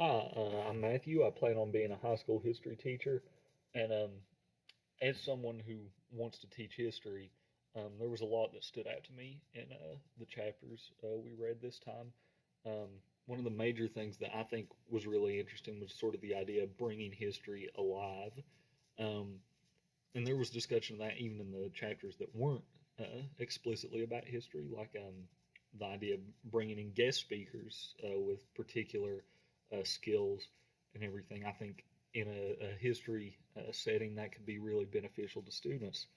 Hi, I'm Matthew. I plan on being a high school history teacher, and as someone who wants to teach history, there was a lot that stood out to me in the chapters we read this time. Um, One of the major things that I think was really interesting was sort of the idea of bringing history alive, um, and there was discussion of that even in the chapters that weren't explicitly about history, like the idea of bringing in guest speakers with particular skills and everything. I think in a history setting that could be really beneficial to students.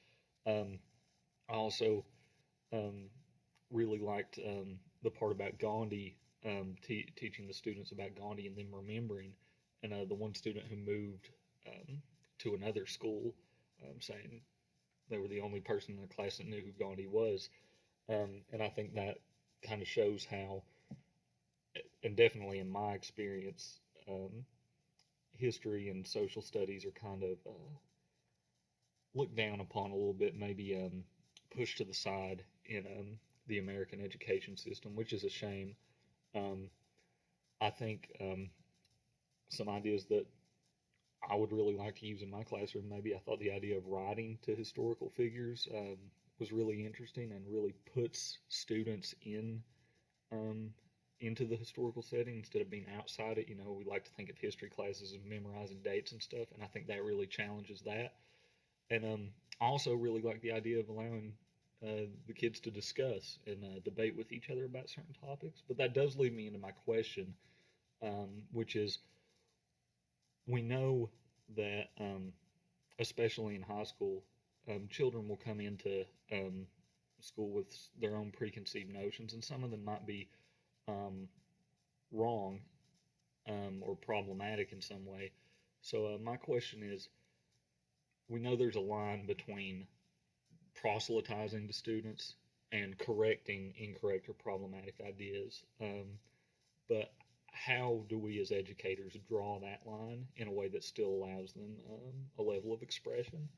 Um, I also um, really liked the part about Gandhi, teaching the students about Gandhi and them remembering. And the one student who moved to another school, saying they were the only person in the class that knew who Gandhi was. And I think that kind of shows how, and definitely in my experience, history and social studies are kind of looked down upon a little bit, maybe pushed to the side in the American education system, which is a shame. Um, I think some ideas that I would really like to use in my classroom, maybe I thought the idea of writing to historical figures was really interesting and really puts students um, into the historical setting instead of being outside it. You know, we like to think of history classes as memorizing dates and stuff, and I think that really challenges that. And I also really like the idea of allowing the kids to discuss and debate with each other about certain topics. But that does lead me into my question, which is we know that, especially in high school, children will come into school with their own preconceived notions, and some of them might be um, wrong or problematic in some way. So, my question is we know there's a line between proselytizing to students and correcting incorrect or problematic ideas. But how do we as educators draw that line in a way that still allows them a level of expression?